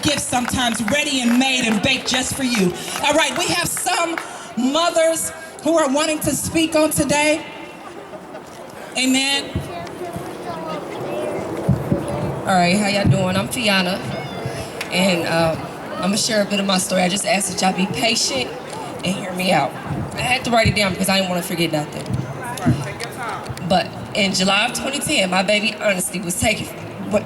gifts sometimes ready and made and baked just for you. All right, we have some mothers who are wanting to speak on today. Amen. All right, how y'all doing? I'm Fiona, and I'm gonna share a bit of my story. I just ask that y'all be patient and hear me out. I had to write it down because I didn't want to forget nothing. But in July of 2010, my baby Honesty was taken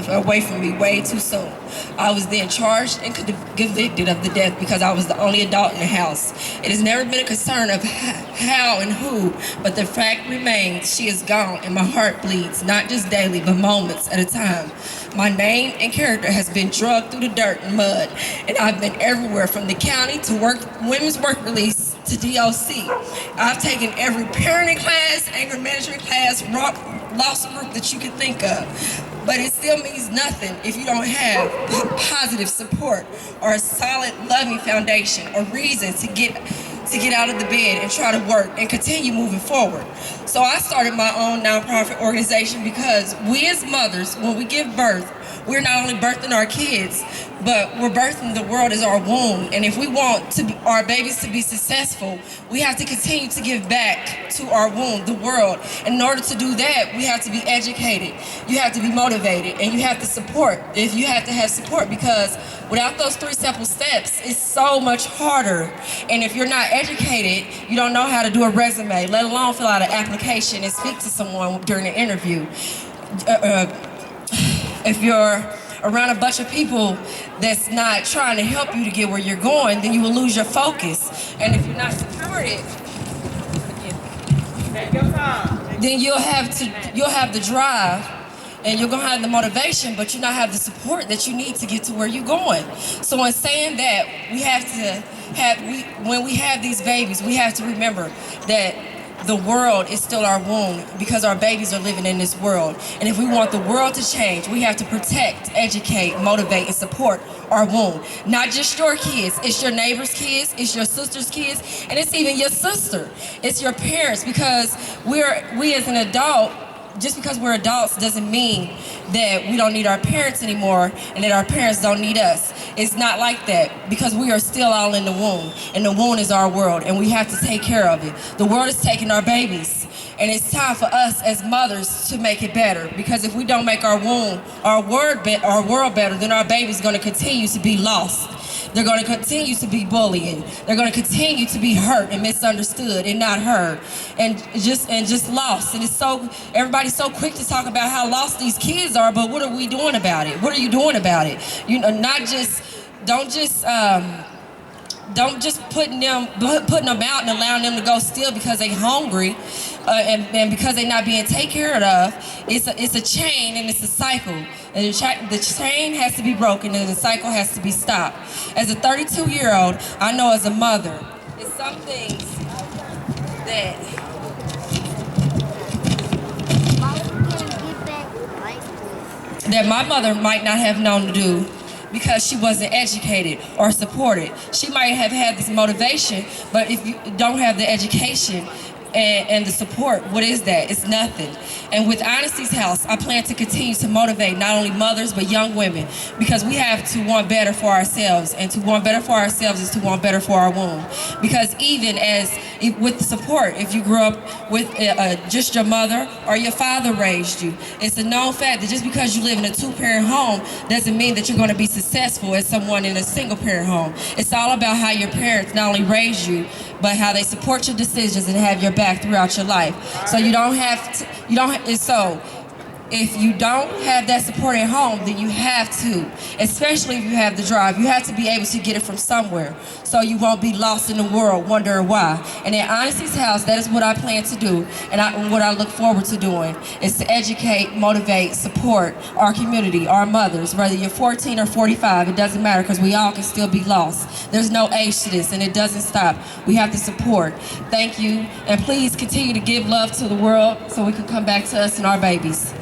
away from me way too soon. I was then charged and convicted of the death because I was the only adult in the house. It has never been a concern of how and who, but the fact remains she is gone and my heart bleeds, not just daily, but moments at a time. My name and character has been dragged through the dirt and mud, and I've been everywhere from the county to women's work release to DOC. I've taken every parenting class, anger management class, loss group that you can think of. But it still means nothing if you don't have positive support or a solid, loving foundation or reason to get out of the bed and try to work and continue moving forward. So I started my own nonprofit organization because we as mothers, when we give birth, we're not only birthing our kids, but we're birthing the world as our womb. And if we want our babies to be successful, we have to continue to give back to our womb, the world. And in order to do that, we have to be educated, you have to be motivated, and you have to support. You have to have support, because without those 3 simple steps, it's so much harder. And if you're not educated, you don't know how to do a resume, let alone fill out an application and speak to someone during an interview. If you're around a bunch of people that's not trying to help you to get where you're going, then you will lose your focus. And if you're not supported, then you'll have the drive and you're gonna have the motivation, but you not have the support that you need to get to where you're going. So in saying that, when we have these babies, we have to remember that the world is still our womb, because our babies are living in this world. And if we want the world to change, we have to protect, educate, motivate, and support our womb. Not just your kids, it's your neighbor's kids, it's your sister's kids, and it's even your sister. It's your parents, because we as an adult, just because we're adults doesn't mean that we don't need our parents anymore and that our parents don't need us. It's not like that, because we are still all in the womb, and the womb is our world, and we have to take care of it. The world is taking our babies, and it's time for us as mothers to make it better, because if we don't make our world better, then our baby's gonna continue to be lost. They're going to continue to be bullying. They're going to continue to be hurt and misunderstood and not heard, and just lost. And everybody's so quick to talk about how lost these kids are, but what are we doing about it? What are you doing about it? You know, don't just putting them out and allowing them to go steal because they're hungry, and because they're not being taken care of. It's a chain, and it's a cycle. And the chain has to be broken, and the cycle has to be stopped. As a 32-year-old, I know as a mother, it's some things that my mother might not have known to do, because she wasn't educated or supported. She might have had this motivation, but if you don't have the education and the support, what is that? It's nothing. And with Honesty's House, I plan to continue to motivate not only mothers, but young women, because we have to want better for ourselves, and to want better for ourselves is to want better for our womb. Because with the support, if you grew up with just your mother or your father raised you, it's a known fact that just because you live in a 2-parent home doesn't mean that you're going to be successful as someone in a 1-parent home. It's all about how your parents not only raised you, but how they support your decisions and have your back throughout your life. So if you don't have that support at home, then you have to, especially if you have the drive, you have to be able to get it from somewhere, so you won't be lost in the world wondering why. And at Honesty's House, that is what I plan to do, and what I look forward to doing is to educate, motivate, support our community, our mothers. Whether you're 14 or 45, it doesn't matter, because we all can still be lost. There's no age to this, and it doesn't stop. We have to support. Thank you, and please continue to give love to the world so we can come back to us and our babies.